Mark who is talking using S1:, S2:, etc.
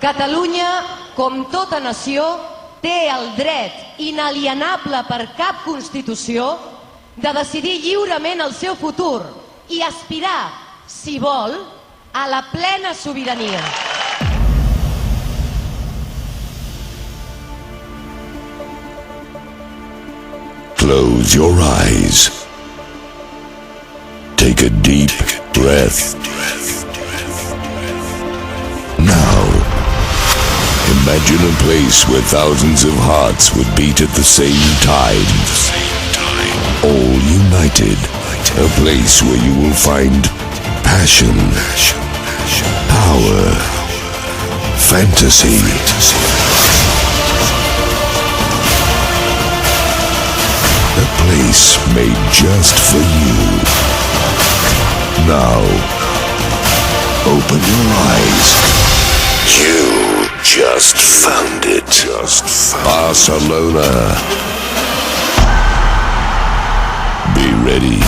S1: Catalunya, com tota nació, té el dret inalienable per cap Constitució de decidir lliurement el seu futur i aspirar, si vol, a la plena sobirania.
S2: Close your eyes. Take a deep breath. Now, imagine a place where thousands of hearts would beat at the same time. All united. A place where you will find passion, power, fantasy. A place made just for you. Now, open your eyes. You just found it. Barcelona. Be ready